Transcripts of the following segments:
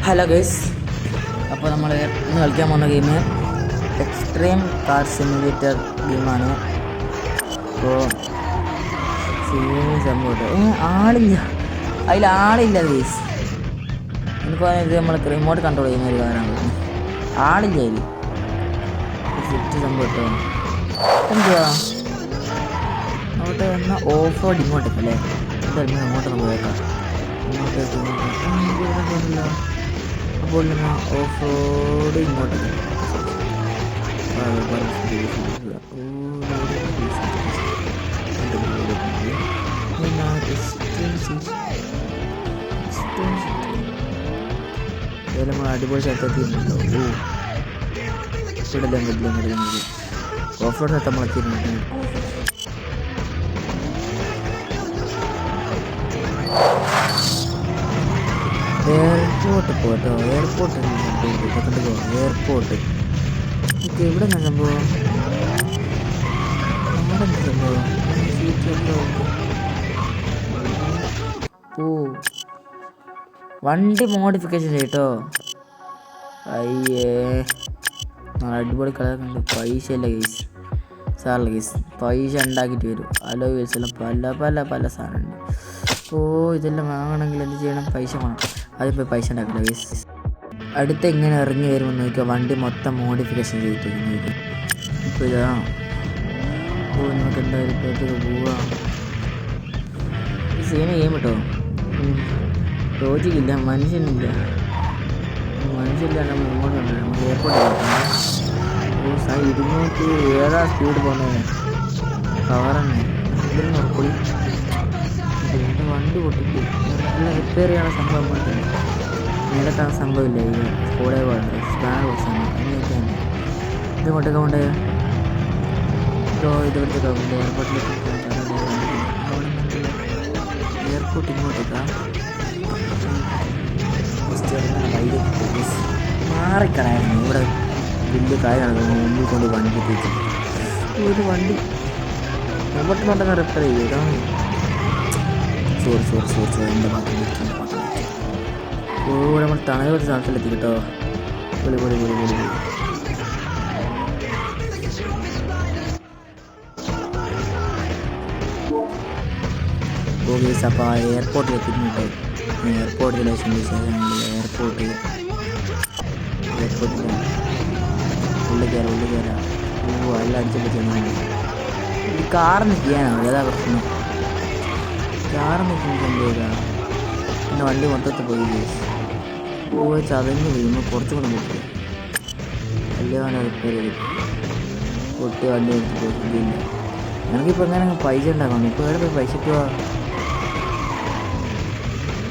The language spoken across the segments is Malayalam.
ഹലോ ഗൈസ്, അപ്പോൾ നമ്മൾ ഇന്ന് കളിക്കാൻ പോകുന്ന ഗെയിം എക്സ്ട്രീം കാർ സിമുലേറ്റർ ഗെയിമാണ്. അപ്പോൾ സംഭവം ആളില്ല, അതിലാളില്ല ഗൈസ്. എനിക്ക് ഇത് നമ്മൾ റിമോട്ട് കൺട്രോൾ ചെയ്യുന്ന ഒരു കാറാണ്. ആളില്ല അതിൽ സെറ്റ് സംഭവം കേട്ടോ. എന്തുവാ അങ്ങോട്ട് എന്നാൽ ഓഫ് റോഡ് ഇങ്ങോട്ടേക്കല്ലേ? എന്തായാലും അങ്ങോട്ടൊന്ന് പോയേക്കാം. ഇങ്ങോട്ടേക്ക് തോന്നില്ല. അപ്പോൾ ഓഫ് റോഡ് ഇങ്ങോട്ടേക്ക് നമ്മൾ അടിപൊളി സ്ഥലത്തെത്തിയിട്ടുണ്ടോ? ഇവിടെല്ലാം ഓഫ് റോഡ് സ്ഥലത്ത് നമ്മൾ എത്തിയിട്ടുണ്ട്. എയർപോർട്ട് പോട്ടോ, എയർപോർട്ട് എയർപോർട്ട് ഇവിടെ എന്താ സംഭവം? നമ്മുടെ എന്താ സംഭവം? ഓ, വണ്ടി മോഡിഫിക്കേഷൻ ചെയ്യട്ടോ. അയ്യേ, അടിപൊളി കളർ കണ്ട്. പൈസ അല്ല ഗൈസ്, സാറല്ല ഗൈസ്, പൈസ ഉണ്ടാക്കിയിട്ട് വരും. അലോ വീൽസെല്ലാം പല പല പല സാധനമുണ്ട്. ഓ, ഇതെല്ലാം വാങ്ങണമെങ്കിൽ എന്ത് ചെയ്യണം? പൈസ വേണം. അതിപ്പോൾ പൈസ ഉണ്ടാക്കില്ല ഗൈസ്. അടുത്ത് ഇങ്ങനെ ഇറങ്ങി വരുമ്പോൾ നോക്കിയാൽ വണ്ടി മൊത്തം മോഡിഫിക്കേഷൻ ചെയ്തിട്ട് ഇപ്പോൾ ഇതാ. ഓ, നമുക്ക് എന്തായാലും ഇപ്പോഴത്തേക്ക് പോവാം. ഈ സീന ചെയ്യും കേട്ടോ. ലോജിക്കില്ല, മനുഷ്യനില്ലാണ്ട് നമ്മൾ ഇങ്ങോട്ട് കണ്ടു. നമുക്ക് എയർപോർട്ട് ഓ 207 സ്പീഡ് പോകുന്നത് കവറാണ്. എന്തെങ്കിലും ഉറപ്പൊളി എൻ്റെ വണ്ടി പൊട്ടിക്ക് നല്ല റിപ്പയർ ചെയ്യാനുള്ള സംഭവം പോയിട്ടില്ല. നേരത്തെ സംഭവമില്ല. ഈ സ്കൂളേ പോകണ്ട സ്പാൻ കുറച്ചാണ് അങ്ങനെയൊക്കെയാണ്. ഇത് കൊണ്ടൊക്കെ കൊണ്ട് ഇവിടുത്തെ എയർപോർട്ട് ഇങ്ങോട്ടേക്കാ മാറിക്കണായിരുന്നു. ഇവിടെ വലിയ കാര്യമാണ് മുമ്പിൽ കൊണ്ട് വണ്ടി എത്തിച്ചു. ഒരു വണ്ടി മുമ്പോട്ട് കൊണ്ടുവന്ന് റിപ്പയർ ചെയ്യും. ഇതാണ് സോറി എൻ്റെ മാത്രം. ഓ, നമ്മൾ തണൽ ഒരു സ്ഥലത്തിലെത്തി കേട്ടോ. പൊളി. ഓക്കെ, അപ്പോൾ എയർപോർട്ടിൽ എത്തിയിട്ടുണ്ട്. എയർപോർട്ടിൽ എയർപോർട്ടിൽ ഉള്ളിൽ കയറാം. ഓ, എല്ലാം അടിച്ചപ്പോൾ ഈ കാറ് നിൽക്കാനാണ് ഏതാ പ്രശ്നം? കാറ് നിൽക്കുന്ന സംഭവം പിന്നെ വണ്ടി മൊത്തത്തിൽ പോയി. ഓ, ചതഞ്ഞ് വീഴുമ്പോൾ കുറച്ചും കൂടെ മുട്ടി കല്യാണം റിപ്പയർ ചെയ്ത് പൊട്ടി വണ്ടി എടുത്ത് പോയിട്ടില്ല. എനിക്കിപ്പോൾ എങ്ങനെ പൈസ ഉണ്ടാക്കണം? ഇപ്പോൾ എവിടെ പോയി പൈസ പോവാ?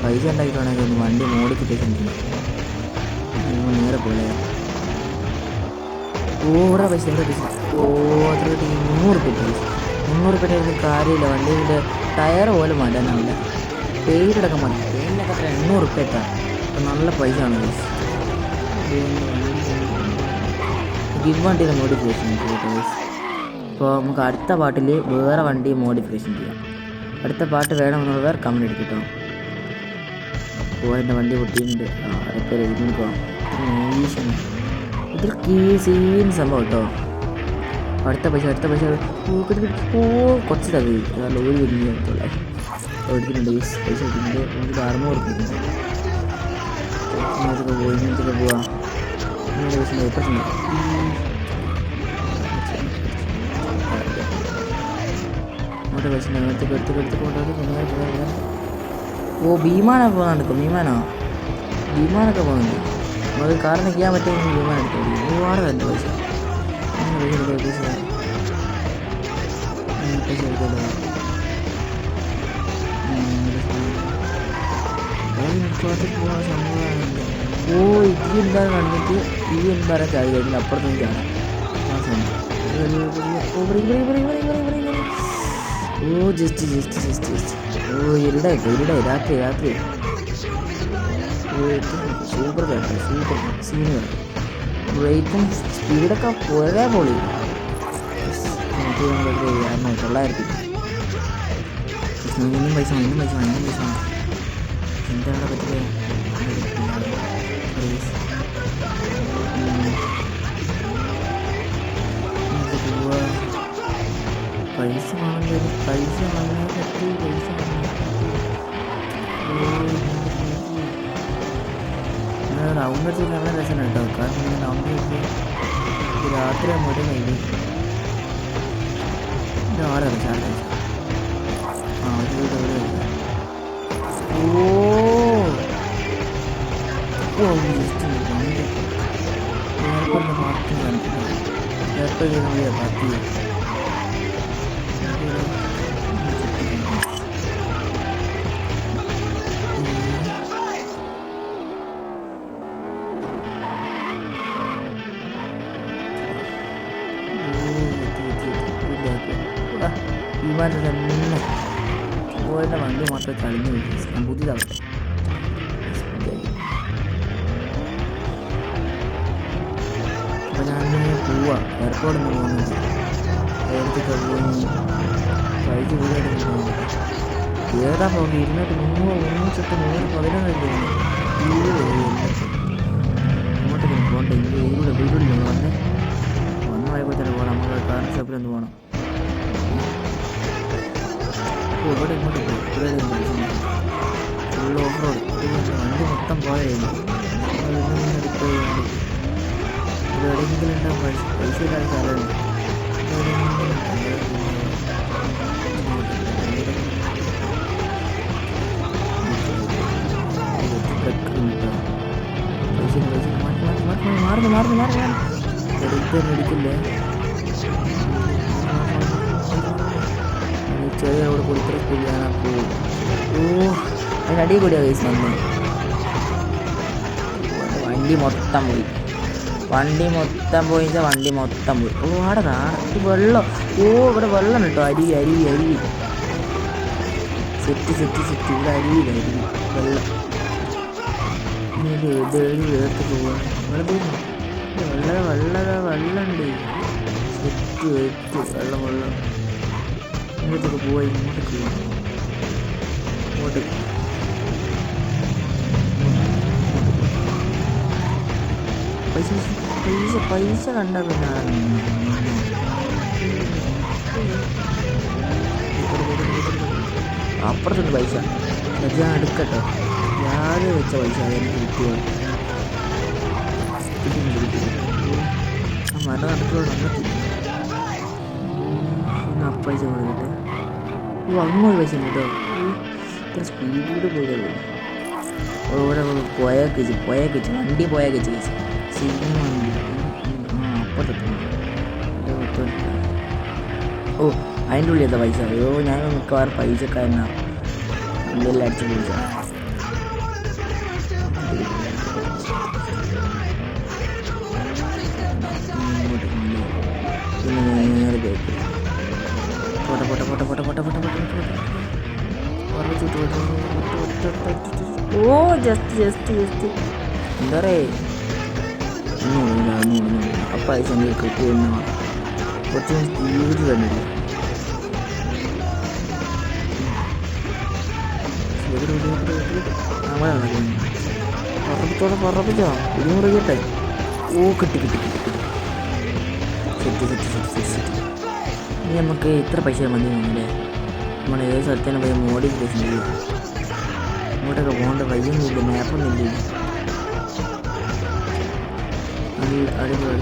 പൈസ ഉണ്ടാക്കിയിട്ടാണെങ്കിൽ ഒന്ന് വണ്ടി മോഡിഫിക്കേഷൻ ചെയ്യും. നേരെ പോലെ ഓരോ പൈസ ഓ, അത്ര 300 രൂപ കാര്യമില്ല. വണ്ടീൻ്റെ ടയർ പോലും മാറ്റാനാവില്ല. പേരിടക്കം മതി. പേരിനൊക്കെ അത്ര 800 രൂപ എത്താം. അപ്പം നല്ല പൈസ ആണ്. ഗിവ് വണ്ടിയുടെ മോഡിഫിക്കേഷൻ ചെയ്യും. ഇപ്പോൾ നമുക്ക് അടുത്ത പാട്ടിൽ വേറെ വണ്ടി മോഡിഫിക്കേഷൻ ചെയ്യാം. അടുത്ത പാട്ട് വേണമെന്നുള്ളവർ കമൻറ്റ് എടുക്കട്ടോ. അപ്പോൾ എൻ്റെ വണ്ടി പൊട്ടിയിട്ടുണ്ട്. റിപ്പയർ ചെയ്ത് കൊടുക്കാം. ഇതിൽ സീൻ സംഭവം കേട്ടോ. അടുത്ത പൈസ ഓ, കുറച്ച് തവി ലോറി വലിയ എടുക്കുന്നുണ്ട്. പൈസ എടുക്കുന്നുണ്ട്. നമുക്ക് 600 രൂപ ഇങ്ങനത്തൊക്കെ പോവാം. ഇങ്ങനെ പൈസ എപ്പോഴും അങ്ങോട്ട് പൈസ നേരത്തേക്ക് എടുത്ത് കൊണ്ടുപോയി. ഓ, ഭീമാനൊക്കെ പോകുന്നുണ്ട്. ഭീമാനൊക്കെ പോകുന്നുണ്ട്. നമുക്ക് കാർ നിൽക്കാൻ പറ്റുമെങ്കിൽ ഭീമാനം എടുക്കും. ഒരുപാട് തന്നെ പൈസ എടുക്കല്ലോ. പോകാൻ സംഭവമാണില്ല. ഓ, ഇത് എന്താ കണ്ടിട്ട് ഈ എന്താ ചാടി കഴിഞ്ഞാൽ അപ്പുറത്തും ചാടാം. ആ സംഭവം ഓ, ജസ്റ്റ് ഓ, ഇരുടായി രാത്രി സൂപ്പർ സീന്. ബ്രേക്കും സ്പീഡൊക്കെ ഒരേ പൊളി. 900 ഇന്നും പൈസ എന്താണ് പറ്റില്ല. റൗണ്ട് അടിച്ച് നല്ല രസമാണ് കേട്ടോ. കാരണം ഇങ്ങനെ റൗണ്ട് അടിച്ച് രാത്രി ആകുമ്പോഴത്തേക്കും കഴിഞ്ഞു. ഇത് ആടാണ് ചാർജ് ആ ഒരു വീട് എവിടെ എയർപോർട്ടിൻ്റെ പാർക്കിംഗ് കണ്ടിട്ടുണ്ടോ? എയർപോർട്ടിൽ നമ്മൾ പാർക്ക് ചെയ്യാം. വിമാനം തന്നെ പോയതിൻ്റെ വണ്ടി മാത്രമേ കളിഞ്ഞു ഞാൻ പുതിയതാവട്ടെ. അപ്പോൾ ഞാൻ പോവാം എയർപോർട്ടിൽ നിന്ന് പോകുന്നത്. എയർപോർട്ടൊക്കെ പോയി പൈസ കൂടുതലായിട്ട് പോകുന്നത് ഏതാ പോകുന്നത് 200 അങ്ങോട്ടൊക്കെ പോകണ്ട. ഇതിലൂടെ വീട്ടിൽ വന്ന് വയപ്പോഴത്തേന് പോകണം. നമ്മൾ കാർ ഷോപ്പിലൊന്ന് പോകണം. ഇവിടെ ഇങ്ങോട്ട് പോകും. ഇവിടെ ഫുൾ ഓഫ് റോഡ് വണ്ടി മൊത്തം പോയായിരുന്നു. ഇവിടെ എവിടെയെങ്കിലും ഉണ്ടാകും പൈസ ഇല്ലാത്ത സ്ഥലമുണ്ട്. എടുക്കില്ലേ ചെറിയ അവിടെ കൊടുത്തിട്ട് സ്പീഡിലാണ് പോകും. അതിനടിയിൽ കൂടിയാണ് കേസ് വന്നു. വണ്ടി മൊത്തം പോയി വണ്ടി മൊത്തം പോയി. ആടതാ വെള്ളം. ഇവിടെ വെള്ളം കേട്ടോ. അരി സെറ്റ് ഇവിടെ അരിയില്ല വെള്ളം. വേർത്ത് പോവാ. ഇവിടെ തീർന്നു. വെള്ളമുണ്ട്. സെറ്റ് വെള്ളം ഇങ്ങോട്ടേക്ക് പോവാ. ഇങ്ങോട്ടേക്ക് പൈസ കണ്ട പിന്നെ അപ്പുറത്തുണ്ട് പൈസ. ഞാൻ എടുക്കട്ടെ. ഞാന് വെച്ച പൈസ അതെനിക്ക് കിട്ടുക. മര നടക്കുള്ള പൈസ കൊടുത്തിട്ട് അങ്ങോട്ട് പൈസ കേട്ടോ. ഇത്ര സ്പീഡിൽ പോയതല്ലോ. ഇവിടെ പോയേക്കിച്ച് വണ്ടി പോയേക്കിച്ച് സിനിമ വണ്ടി അപ്പുറത്തെത്തുന്നു. അതിൻ്റെ ഉള്ളിൽ എന്താ പൈസ? ഞാൻ മിക്കവാറും പൈസക്കാരനാ ഉള്ളിൽ അടിച്ചു പൈസ. പിന്നെ നേരെ കേൾക്കും. ജസ്റ്റ് എന്താ പറയുക ആ പൈസ കിട്ടി എന്നാ കുറച്ച് സ്പീഡ് തന്നില്ല. പറപ്പിച്ചോ 200 കേട്ടെ. കിട്ടി സെറ്റ്. ഇനി നമുക്ക് ഇത്ര പൈസ മതി തോന്നുന്നില്ലേ? നമ്മൾ ഏത് സ്ഥലത്തേനും പോയി മോഡിഫിക്കേഷൻ ചെയ്യും. ഇങ്ങോട്ടൊക്കെ പോകേണ്ട വഴിയൊന്നുമില്ല, മാപ്പൊന്നുമില്ല. അടിപൊളി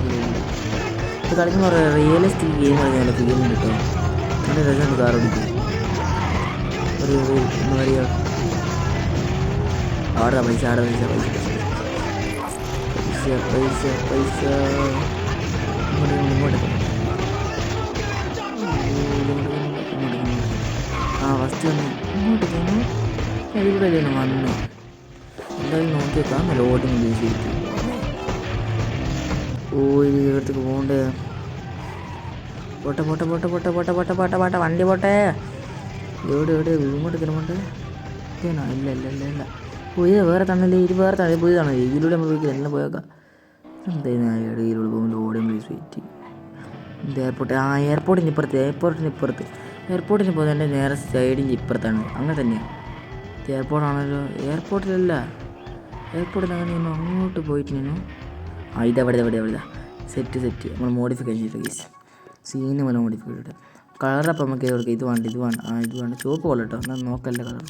ഇത് കളിക്കുന്ന പറയാം. റിയലിസ്റ്റിക് ഗെയിം കളിക്കാൻ ഫീലും കിട്ടും. നല്ല രസമുണ്ട് കാർ ഓടിക്കും. എന്താ പറയുക ആടാ പൈസ ഇങ്ങോട്ട് ഫസ്റ്റ് വന്നു ഇങ്ങോട്ട് പോകണം. ഇവിടെ വന്നു എന്തായാലും നോക്കിയേക്കാം. ലോഡിങ് യൂസ് ചെയ്തിട്ട് ഇവിടത്തേക്ക് പോകണ്ടേ. പോട്ടെ വണ്ടി പോട്ടെ. എവിടെ ഇങ്ങോട്ട് കിലോമീറ്റർ ഇല്ല. ഇത് വേറെ തണല്ലേ. ഇത് വേറെ തണൽ പുതിയതാണ്. ഇതിലൂടെ നമ്മൾ പോയി എല്ലാം പോയേക്കാം. എന്തായാലും ഇതിലൂടെ പോകുമ്പോൾ ലോഡിങ് യൂസ് ചെയ്തിട്ട് ഇത് എയർപോർട്ടിന് പോകുന്നതിൻ്റെ നേരെ സൈഡിൻ്റെ ഇപ്പുറത്താണ്. അങ്ങനെ തന്നെയാണ്. എയർപോർട്ടാണല്ലോ. എയർപോർട്ടിലല്ല, എയർപോർട്ടിൽ അങ്ങനെ നമ്മൾ അങ്ങോട്ട് പോയിട്ട് നിന്നു. ഇതെവിടെ സെറ്റ് നമ്മൾ മോഡിഫിക്കേഷൻ ചെയ്തു കേസ്. സീന് പോലെ മോഡിഫൈ ചെയ്തിട്ട് കളറപ്പം നമുക്ക് കൊടുക്കുക. ഇത് വേണ്ട ചുവപ്പ് പോലെ കേട്ടോ. എന്നാൽ നോക്കല്ല കളർ.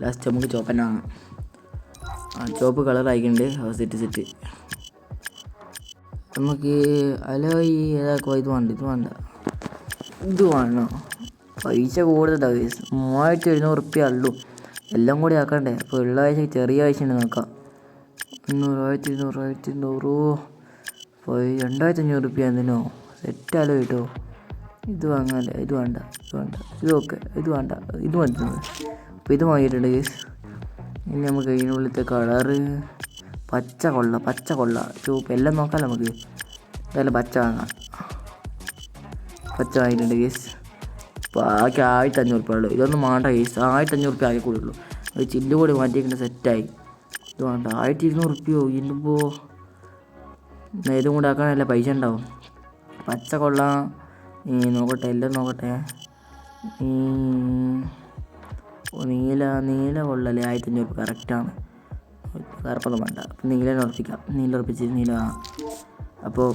ലാസ്റ്റ് നമുക്ക് ചുവപ്പന്നെ വാങ്ങാം. ചുവപ്പ് കളർ ആയിക്കുന്നുണ്ട്. സെറ്റ് നമുക്ക് അലോയ് ഏതാക്കോ ഇത് വേണ്ട ഇത് വേണോ? പൈസ കൂടുതലാണ് ഗൈസ്. 3700 ഉള്ളൂ. എല്ലാം കൂടി ആക്കണ്ടേ? അപ്പോൾ ഉള്ള പൈസ ചെറിയ പൈസ ഉണ്ട് നോക്കാം. 1200 2500 എന്തിനോ സെറ്റാലോ കേട്ടോ. ഇത് വാങ്ങാല്ലേ? ഇത് വേണ്ട ഇത് ഓക്കെ. ഇത് വേണ്ട ഇത് മതി. അപ്പോൾ ഇത് വാങ്ങിയിട്ടുണ്ട് ഗൈസ്. ഇനി നമുക്ക് ഇതിനുള്ളിലത്തെ കളറ് പച്ച കൊള്ള ചുവപ്പ് എല്ലാം നോക്കാമല്ലോ നമുക്ക്. എന്തായാലും പച്ച വാങ്ങാം. പച്ച വാങ്ങിയിട്ടുണ്ട് ഗൈസ്. ബാക്കി 1500 ഉള്ളൂ. ഇതൊന്നും വേണ്ട ഗൈസ്. 1500 ആകെ കൂടുള്ളൂ. ഒരു ചില്ല് കൂടി മാറ്റിയേക്കുന്ന സെറ്റായി. ഇത് വേണ്ട 1200 ഇന്നിപ്പോൾ ഇതും കൂടെ ആക്കാനല്ല പൈസ ഉണ്ടാവും. പച്ച കൊള്ളാം. നോക്കട്ടെ എല്ലാം നോക്കട്ടെ. നീല കൊള്ളല്ലേ? 1500 കറക്റ്റാണ്. കറുപ്പൊന്നും വേണ്ട. നീല ഉറപ്പിക്കാം. നീല. അപ്പോൾ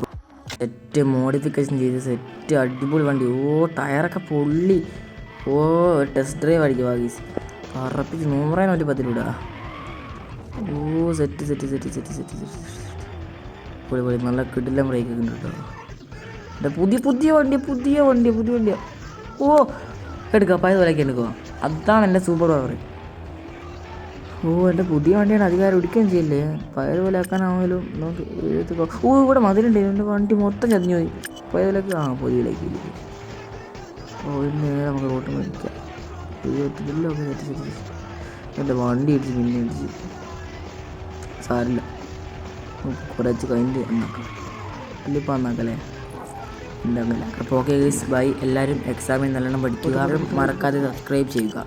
സെറ്റ് മോഡിഫിക്കേഷൻ ചെയ്ത് സെറ്റ് അടിപൊളി വണ്ടി. ടയറൊക്കെ പൊള്ളി. ടെസ്റ്റ് ഡ്രൈവ് അടിക്കുക ഗൈസ്. കറപ്പിച്ച് 100 10 രൂപ. സെറ്റ് പൊളി. നല്ല കിടിലം ബ്രേക്ക് ഒക്കെ ഉണ്ട് കേട്ടോ. പുതിയ വണ്ടിയാ. എടുക്കാം. പഴയ വിലയ്ക്ക് എടുക്കുക. അതാണ് എൻ്റെ സൂപ്പർ പവർ. എൻ്റെ പുതിയ വണ്ടിയാണ്. അധികാരം ഒടിക്കുകയും ചെയ്യില്ലേ. പഴയ പോലെ ആക്കാനാണെങ്കിലും നമുക്ക് ഇവിടെ മതിലുണ്ട്. എൻ്റെ വണ്ടി മൊത്തം ചതിഞ്ഞു പോയി. പഴയ വിലക്ക് പുതിയ വിലയ്ക്ക് നേരെ നമുക്ക് റോട്ട് മേടിക്കാം. എൻ്റെ വണ്ടി ഇടിച്ച് സാരില്ല. കുറച്ച് കഴിഞ്ഞിട്ട് ഉണ്ടാക്കാം. ഇല്ലിപ്പോൾ നന്നാക്കല്ലേ ഉണ്ടാക്കില്ല. അപ്പോൾ ഓക്കെ ഗൈസ് ബൈ. എല്ലാവരും എക്സാമിന് നല്ലോണം പഠിക്കുക. മറക്കാതെ സബ്സ്ക്രൈബ് ചെയ്യുക.